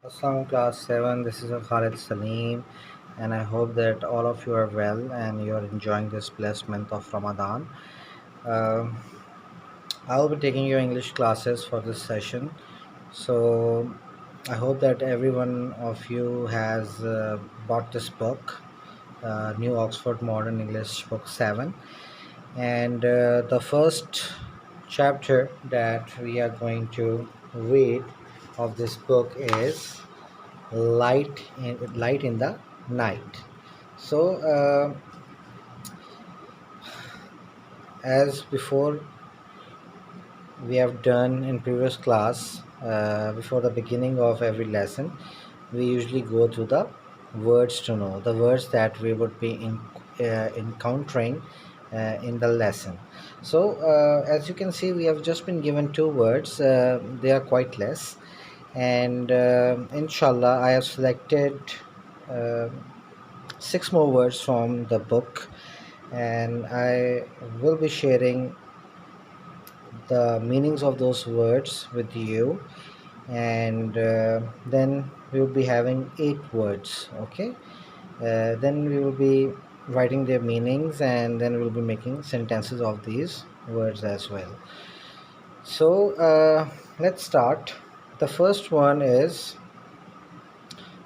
Assalamu class 7, this is Khalid Salim, and I hope that all of you are well and you are enjoying this blessed month of Ramadan. Um I will be taking your English classes for this session, so I hope that every one of you has bought this book, New Oxford Modern English Book 7, and the first chapter that we are going to read of this book is light in the night. So as before we have done in previous class, before the beginning of every lesson we usually go to the words to know the words that we would be encountering in the lesson. So as you can see, we have just been given two words. They are quite less, and inshallah I have selected uh, six more words from the book, and I will be sharing the meanings of those words with you, and then we will be having eight words. Okay, then we will be writing their meanings, and then we'll be making sentences of these words as well. So let's start. The first one is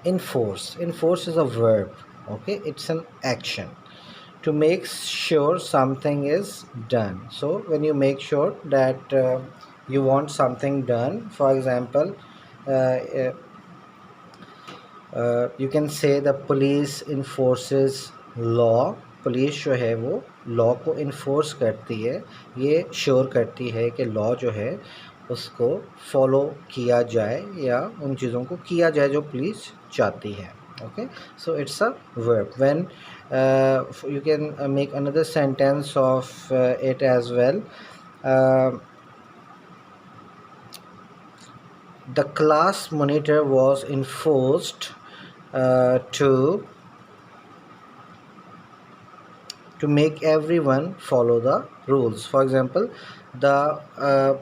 enforce. Enforce is a verb. Okay, it's an action to make sure something is done. So when you make sure that you want something done, for example, uh, uh, you can say the police enforces law. Police जो है वो law को enforce करती है, ये sure करती है कि लॉ जो है उसको फॉलो किया जाए या उन चीज़ों को किया जाए जो पुलिस चाहती है. Okay, so it's a verb. When you can make another sentence of it as well. uh, the class monitor was enforced to make everyone follow the rules. For example, the uh,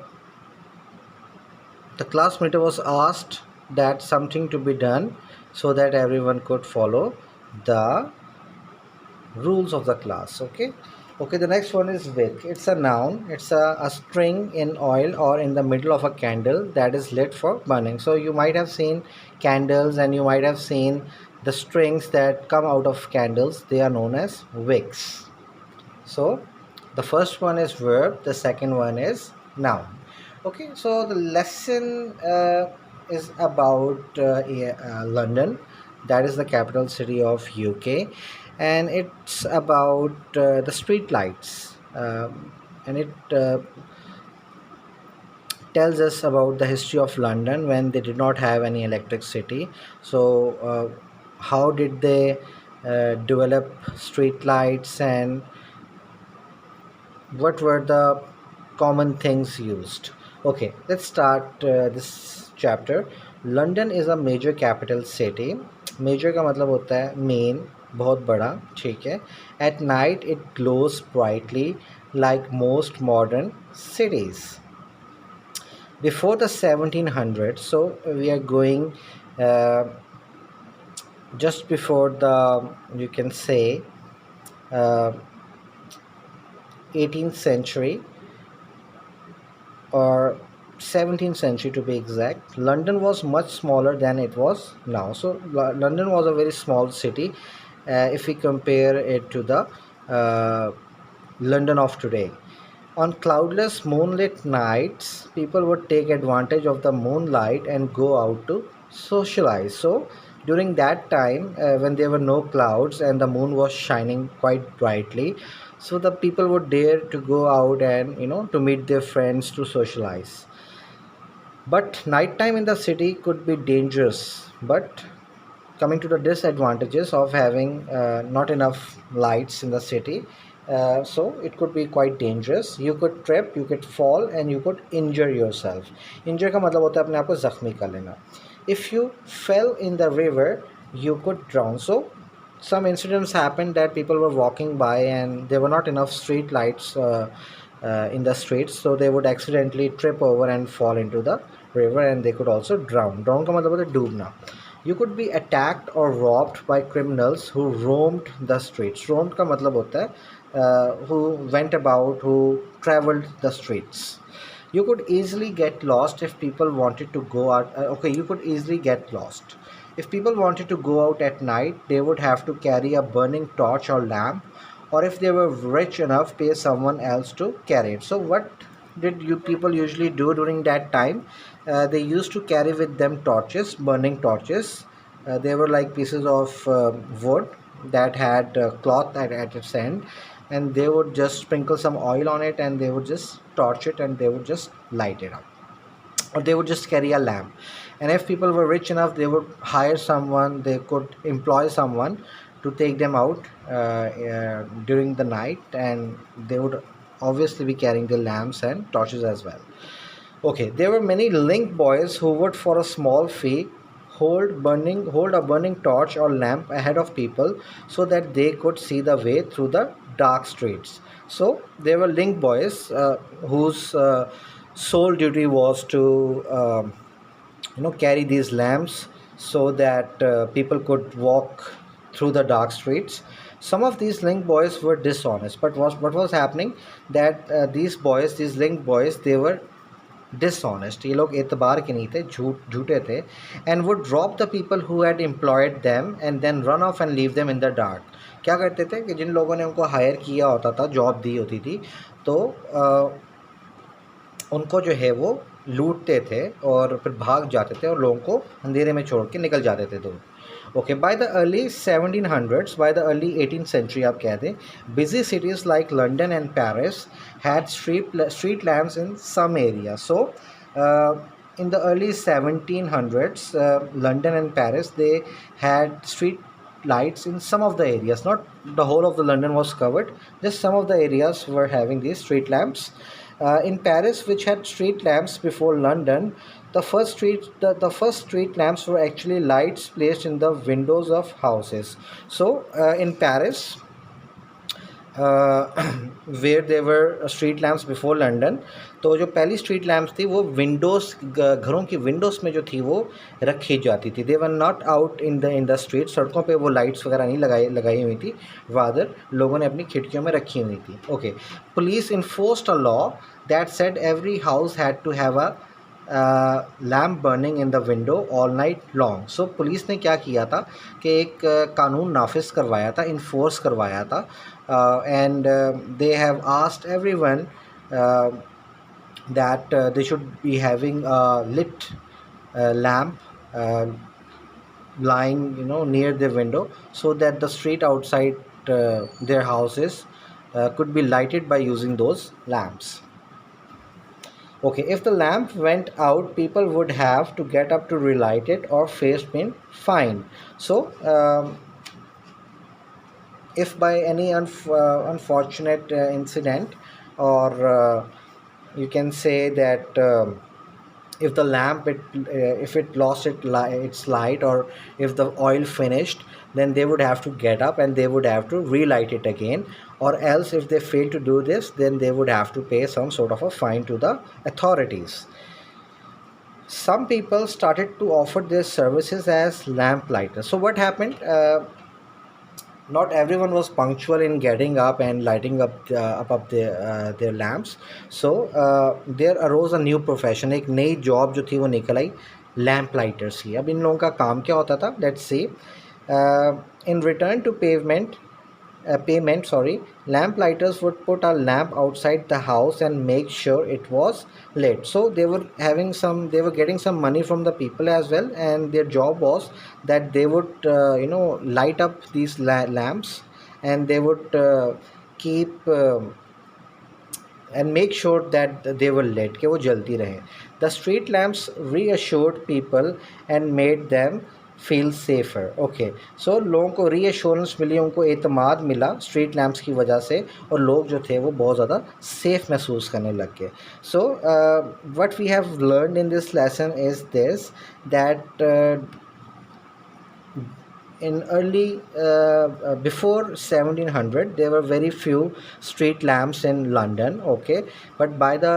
the class monitor was asked that something to be done so that everyone could follow the rules of the class. Okay, the next one is wick. It's a noun. It's a string in oil or in the middle of a candle that is lit for burning. So you might have seen candles, and you might have seen the strings that come out of candles. They are known as wicks. So the first one is verb, the second one is noun. Okay, so the lesson is about London. That is the capital city of UK, and it's about the street lights, and it tells us about the history of London when they did not have any electricity. So how did they develop street lights, and what were the common things used? Okay, let's start this chapter. London is a major capital city. Major का मतलब होता है main, बहुत बड़ा. ठीक है. At night it glows brightly like most modern cities. Before the 1700s, so we are going uh, just before the, you can say, uh, 18th century or 17th century to be exact, London was much smaller than it was now. So London was a very small city if we compare it to the uh, London of today. On cloudless moonlit nights, people would take advantage of the moonlight and go out to socialize. So during that time, when there were no clouds and the moon was shining quite brightly, so the people would dare to go out and to meet their friends to socialize. But nighttime in the city could be dangerous. But coming to the disadvantages of having not enough lights in the city, so it could be quite dangerous. You could trip, you could fall, and you could injure yourself. Injure का मतलब होता है अपने आप को जख्मी कर लेना. If you fell in the river, you could drown. So some incidents happened that people were walking by and there were not enough street lights in the streets, so they would accidentally trip over and fall into the river, and they could also drown का मतलब होता है डूबना. You could be attacked or robbed by criminals who roamed the streets. Roamed का मतलब होता है who went about, who traveled the streets. You could easily get lost if people wanted to go out. Okay, you could easily get lost. If people wanted to go out at night, they would have to carry a burning torch or lamp, or if they were rich enough, pay someone else to carry it. So, what did you people usually do during that time? They used to carry with them torches, burning torches. They were like pieces of wood that had cloth at its end, and they would just sprinkle some oil on it, and they would just torch it, and they would just light it up, or they would just carry a lamp. And if people were rich enough, they would hire someone, they could employ someone to take them out during the night, and they would obviously be carrying the lamps and torches as well. Okay, there were many link boys who would, for a small fee, hold a burning torch or lamp ahead of people so that they could see the way through the dark streets. So there were link boys whose sole duty was to carry these lamps so that people could walk through the dark streets. Some of these link boys were dishonest, but what was happening that these link boys, they were dishonest. ये लोग एतबार के नहीं थे, झूठे थे, and would rob the people who had employed them and then run off and leave them in the dark. क्या करते थे कि जिन लोगों ने उनको हायर किया होता था, जॉब दी होती थी, तो उनको जो है वो लूटते थे और फिर भाग जाते थे और लोगों को अंधेरे में छोड़ के निकल जाते थे दूर. Okay, by the early 1700s, by the early 18th century, आप कह दें, busy cities like London and Paris had street lamps in some areas. So, in the early 1700s, London and Paris, they had street lights in some of the areas. Not the whole of the London was covered. Just some of the areas were having these street lamps. In Paris, which had street lamps before London, the first street lamps were actually lights placed in the windows of houses. So in Paris, where there were street lamps before London, तो जो पहली street lamps थी वो Windows, घरों की Windows में जो थी वो रखी जाती थी. They were not out in the street. सड़कों पे वो लाइट्स वगैरह नहीं लगाई हुई थी, रादर लोगों ने अपनी खिड़कियों में रखी हुई थी. Okay, police enforced a law that said every house had to have a lamp burning in the window all night long. So police ने क्या किया था कि एक कानून नाफिज करवाया था, इन्फोर्स करवाया था, and they have asked everyone that they should be having a lit lamp lying near the window, so that the street outside their houses could be lighted by using those lamps. Okay, if the lamp went out, people would have to get up to relight it or face being fined. So if by any unfortunate incident, or you can say that if the lamp if it lost its light, or if the oil finished, then they would have to get up and they would have to relight it again, or else if they fail to do this, then they would have to pay some sort of a fine to the authorities. Some people started to offer their services as lamp lighters. So what happened, not everyone was punctual in getting up and lighting up their lamps. So there arose a new profession. एक नई job जो थी वो निकल आई, lamp lighters की. अब इन लोगों का काम क्या होता था, let's see. In return to payment, lamp lighters would put a lamp outside the house and make sure it was lit. So they were getting some money from the people as well, and their job was that they would light up these lamps, and they would keep and make sure that they were lit, कि वो जलती रहे. The street lamps reassured people and made them feel safer. Okay, so लोगों को reassurance मिली, उनको एतमाद मिला street lamps की वजह से, और लोग जो थे वो बहुत ज़्यादा सेफ़ महसूस करने लग गए. So what we have learned in this lesson is this, that in early before 1700 there were very few street lamps in London, okay, but by the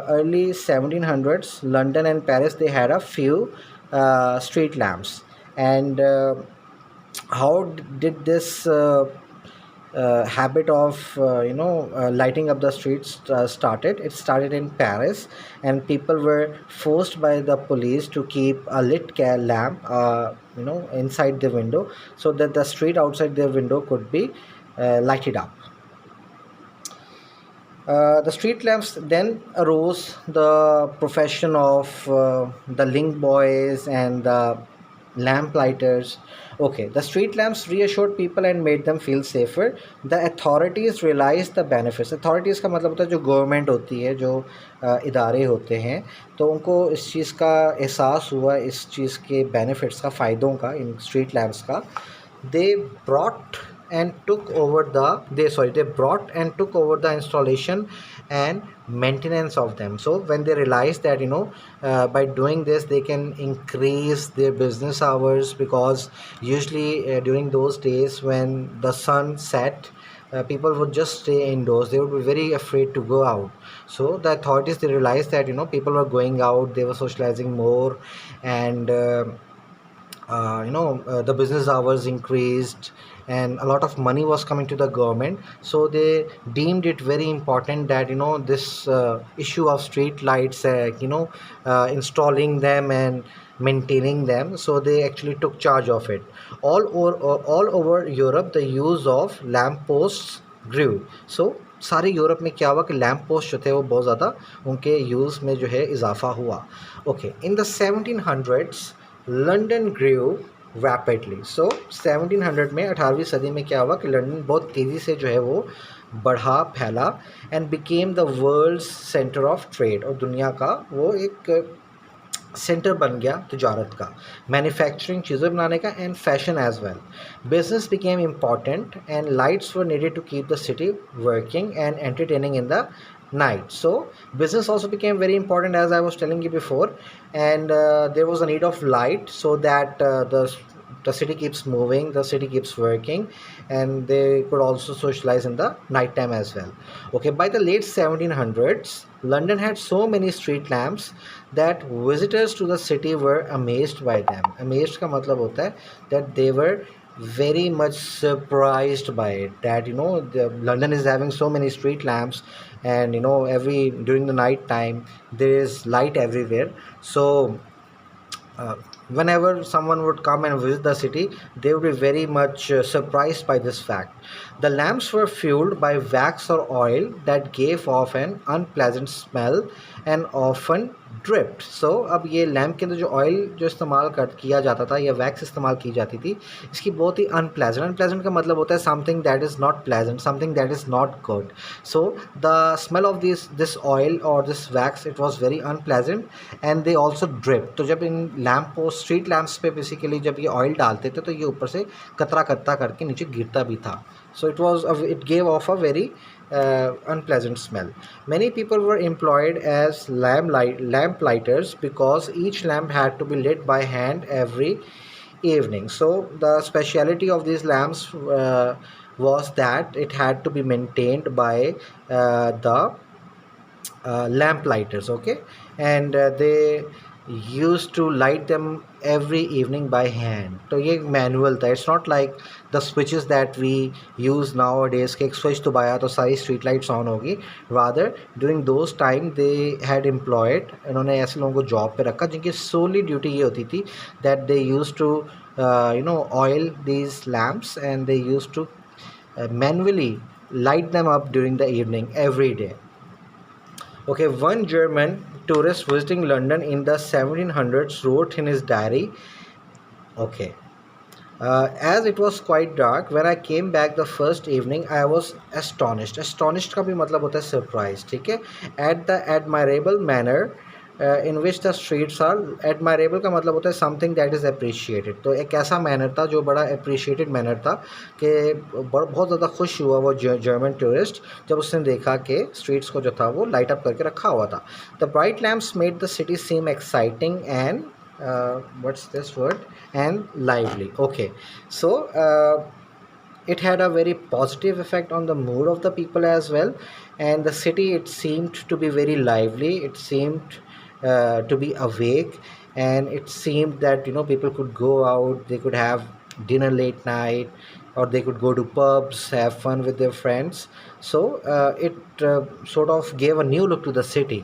early 1700s, London and Paris, they had a few street lamps. And how did this habit of lighting up the streets started? It started in Paris, and people were forced by the police to keep a lit lamp inside the window, so that the street outside their window could be lighted up. The street lamps then arose the profession of the link boys and the lamplighters. Okay, the street lamps reassured people and made them feel safer. The authorities realized the benefits. Authorities का मतलब होता है जो government होती है, जो इदारे होते हैं, तो उनको इस चीज़ का एहसास हुआ, इस चीज़ के बेनिफिट्स का, फ़ायदों का, इन स्ट्रीट लैम्प्स का. they brought and took over the they brought and took over the installation and maintenance of them. So when they realized that by doing this they can increase their business hours, because usually during those days when the sun set, people would just stay indoors, they would be very afraid to go out. So the authorities, they realized that people were going out, they were socializing more, and the business hours increased, and a lot of money was coming to the government. So they deemed it very important that this issue of street lights, installing them and maintaining them. So they actually took charge of it. All over Europe, the use of lamp posts grew. So सारे Europe में क्या हुआ कि lamp post जो थे वो बहुत ज़्यादा उनके यूज़ में जो है इजाफा हुआ. Okay, in the 1700s London grew rapidly. So 1700 में, 18वीं सदी में क्या हुआ कि लंदन बहुत तेज़ी से जो है वो बढ़ा, फैला, and became the world's centre of trade. और दुनिया का वो एक सेंटर बन गया तजारत का, मैन्युफैक्चरिंग, चीज़ें बनाने का, and fashion as well. Business became important and lights were needed to keep the city working and entertaining in the night. So business also became very important, as I was telling you before, and there was a need of light so that the city keeps moving, the city keeps working, and they could also socialize in the night time as well. Okay, by the late 1700s, London had so many street lamps that visitors to the city were amazed by them. Amazed का मतलब होता है that they were very much surprised by it, that London is having so many street lamps, and every during the night time there is light everywhere. So whenever someone would come and visit the city, they would be very much surprised by this fact. The lamps were fueled by wax or oil that gave off an unpleasant smell and often dripped. So अब ये lamp के अंदर जो oil जो इस्तेमाल किया जाता था, या वैक्स इस्तेमाल की जाती थी, इसकी बहुत ही अनप्लेजेंट का मतलब होता है something that is not pleasant, something that is not good. So the smell of this oil और this wax, it was very unpleasant, and they also drip. तो जब इन लैम्प को स्ट्रीट लैम्प्स पे बेसिकली जब ये ऑयल डालते थे, तो ये ऊपर से कतरा कतरा करके नीचे गिरता भी था. So it gave off a very unpleasant smell. Many people were employed as lamp lighters because each lamp had to be lit by hand every evening. So the speciality of these lamps was that it had to be maintained by the lamp lighters. Okay, and they used to light them every evening by hand. तो ये manual था. It's not like the switches that we use nowadays के एक switch दबाया तो सारी street lights on होगी. Rather during those time they had employed, इन्होंने ऐसे लोगों को जॉब पे रखा जिनकी सोली ड्यूटी ये होती थी that they used to oil these lamps, and they used to manually light them up during the evening every day. Okay, one German tourist visiting London in the 1700s wrote in his diary, okay, as it was quite dark when I came back the first evening, I was astonished. Astonished का भी मतलब होता है surprised, ठीक है, at the admirable manner in which the streets are. Admirable का मतलब होता है something that is appreciated. तो एक ऐसा मैनर था जो बड़ा appreciated मैनर था कि बहुत ज़्यादा खुश हुआ वो जर्मन टूरिस्ट जब उसने देखा कि स्ट्रीट्स को जो था वो लाइट अप करके रखा हुआ था. The bright lamps made the city seem exciting and what's this word, and lively. Okay, so it had a very positive effect on the mood of the people as well, and the city, it seemed to be very lively, it seemed to be awake, and it seemed that people could go out, they could have dinner late night, or they could go to pubs, have fun with their friends. So it sort of gave a new look to the city.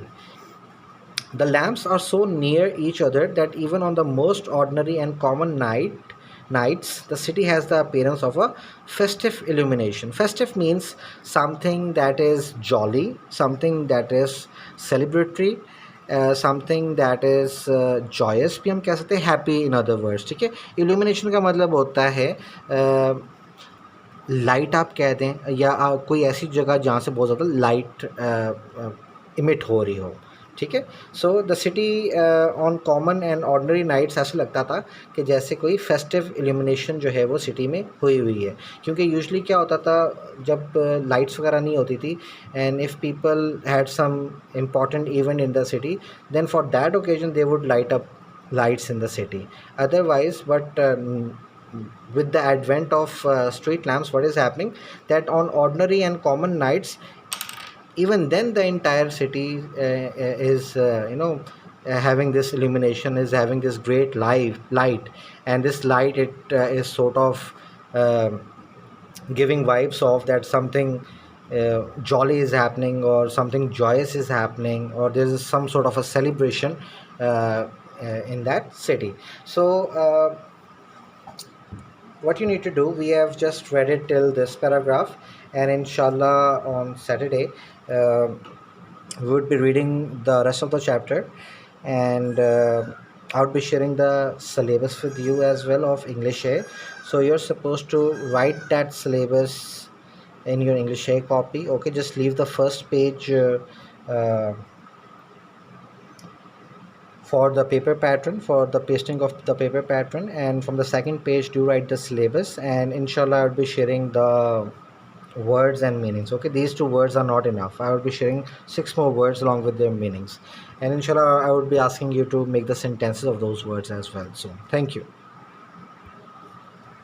The lamps are so near each other that even on the most ordinary and common nights, the city has the appearance of a festive illumination. Festive means something that is jolly, something that is celebratory, something that is joyous भी हम कह सकते हैं, happy in other words. ठीक है, illumination का मतलब होता है लाइट आप कह दें, या कोई ऐसी जगह जहाँ से बहुत ज़्यादा लाइट इमिट हो रही हो. ठीक है, so the city on common and ordinary nights ऐसा लगता था कि जैसे कोई फेस्टिव इल्यूमिनेशन जो है वो सिटी में हुई हुई है. क्योंकि यूजुअली क्या होता था, जब लाइट्स वगैरह नहीं होती थी, and if people had some important event in the city, then for that occasion they would light up lights in the city. Otherwise, but with the advent of street lamps, what is happening, that on ordinary and common nights, even then the entire city is having this illumination, is having this great light, and this light, it is sort of giving vibes of that something jolly is happening, or something joyous is happening, or there is some sort of a celebration in that city. So what you need to do, we have just read it till this paragraph, and inshallah on Saturday we would be reading the rest of the chapter, and I would be sharing the syllabus with you as well of English A. So you're supposed to write that syllabus in your English A copy. Okay, just leave the first page uh, for the paper pattern, for the pasting of the paper pattern, and from the second page do write the syllabus, and inshallah I will be sharing the words and meanings. Okay, these two words are not enough, I will be sharing 6 more words along with their meanings, and inshallah I would be asking you to make the sentences of those words as well. So thank you.